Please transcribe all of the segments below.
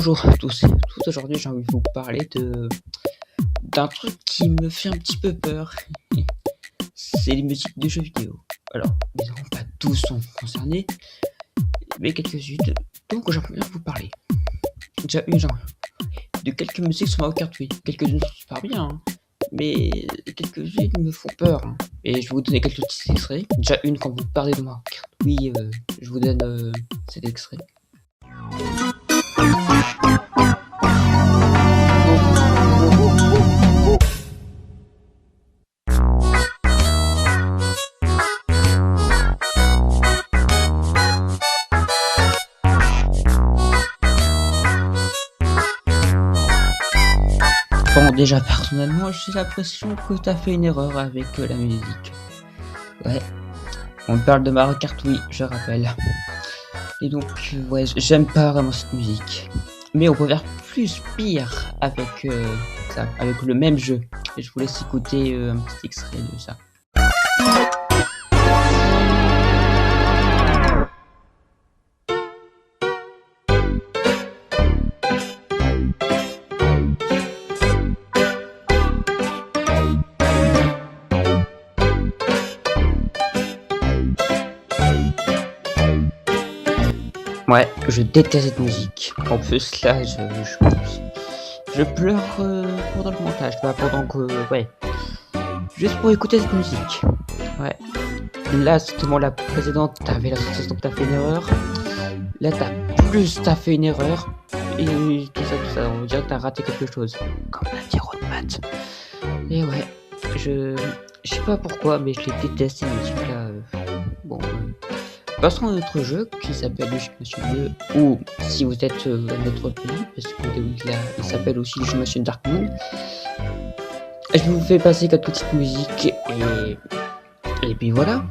Bonjour à tous et à toutes, aujourd'hui j'ai envie de vous parler d'un truc qui me fait un petit peu peur, c'est les musiques de jeux vidéo. Alors, évidemment pas tous sont concernés, mais quelques-unes, donc j'aimerais bien vous parler. Déjà de quelques musiques sur Mario Kart 8, quelques-unes sont super bien, hein, mais quelques-unes me font peur, hein. Et je vais vous donner quelques petits extraits. Déjà une, quand vous parlez de Mario Kart, oui, je vous donne cet extrait. Bon, déjà personnellement, j'ai l'impression que t'as fait une erreur avec la musique. Ouais, on parle de Mario Kart, oui, je rappelle. Et donc, ouais, j'aime pas vraiment cette musique. Mais on peut faire plus pire avec ça, avec le même jeu. Et je vous laisse écouter un petit extrait de ça. Ouais, je déteste cette musique. En plus, là, je pleure pendant le montage, pas pendant que... Ouais. Juste pour écouter cette musique. Ouais. Là, justement, la précédente, t'avais la sensation que t'as fait une erreur. Là, t'as fait une erreur. Et tout ça, on dirait que t'as raté quelque chose. Comme l'a dit Rodmat. Et ouais, je sais pas pourquoi, mais je les déteste ces musiques-là. Bon... Passons à un autre jeu qui s'appelle le Gymnasium 2, ou si vous êtes dans notre pays, parce que il s'appelle aussi le Gymnasium Dark Moon. Je vous fais passer quelques petites musiques et puis voilà.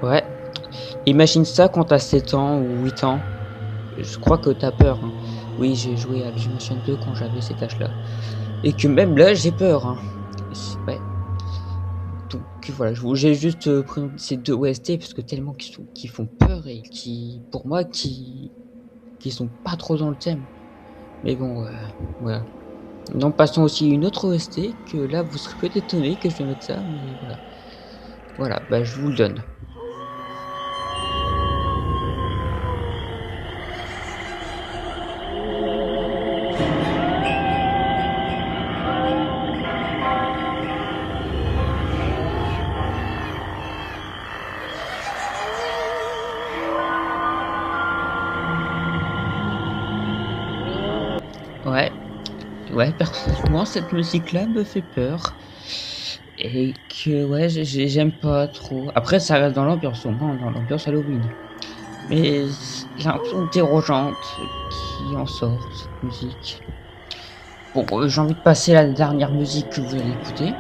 Ouais, imagine ça quand t'as 7 ans ou 8 ans. Je crois que t'as peur, hein. Oui, j'ai joué à le Gymnasium 2 quand j'avais cet âge-là. Et que même là, j'ai peur, hein. Ouais. Donc voilà, j'ai juste pris ces deux OST parce que tellement qui font peur et pour moi, qui sont pas trop dans le thème. Mais bon, voilà. Non, passons aussi une autre OST que là, vous serez peut-être étonné que je vais mettre ça, mais voilà. Voilà, bah je vous le donne. Ouais, personnellement, cette musique-là me fait peur. Et que, ouais, j'aime pas trop. Après, ça reste dans l'ambiance, au moins dans l'ambiance Halloween. Mais j'ai l'impression dérangeante qui en sort, cette musique. Bon, j'ai envie de passer à la dernière musique que vous allez écouter.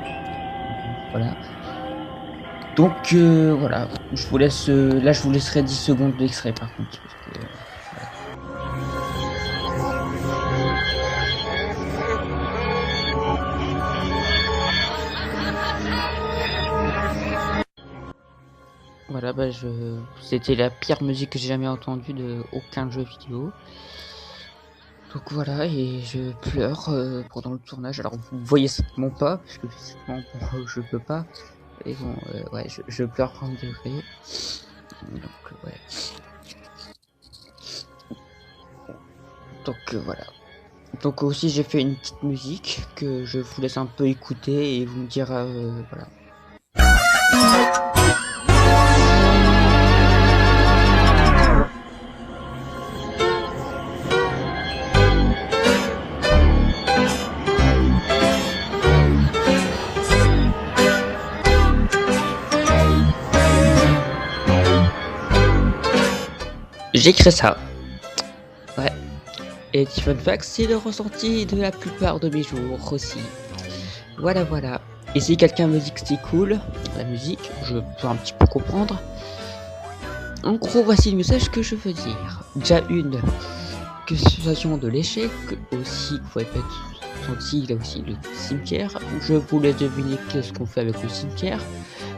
Voilà. Donc, voilà. Je vous laisse, là, je vous laisserai 10 secondes d'extrait, par contre. Parce que, voilà, bah c'était la pire musique que j'ai jamais entendue de aucun jeu vidéo. Donc voilà, et je pleure pendant le tournage. Alors vous voyez certainement pas, parce que physiquement je peux pas. Et bon, ouais, je pleure quand degré. Donc ouais. Donc voilà. Donc aussi j'ai fait une petite musique que je vous laisse un peu écouter et vous me direz voilà. j'écris ça. Ouais. Et petit fun fact, c'est le ressenti de la plupart de mes jours aussi. Voilà, voilà. Et si quelqu'un me dit que c'est cool, la musique, je peux un petit peu comprendre. En gros, voici le message que je veux dire. Déjà une, que situation de l'échec, aussi, vous pouvez être senti, il y a aussi le cimetière. Je vous laisse deviner qu'est-ce qu'on fait avec le cimetière.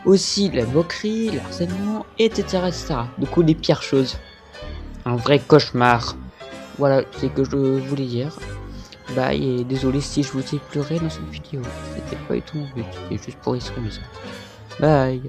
Aussi la moquerie, l'harcèlement, etc., etc. Du coup, les pires choses. Un vrai cauchemar. Voilà, c'est ce que je voulais dire. Bye, et désolé si je vous ai pleuré dans cette vidéo. C'était pas du tout mon but, c'était juste pour exprimer ça. Bye.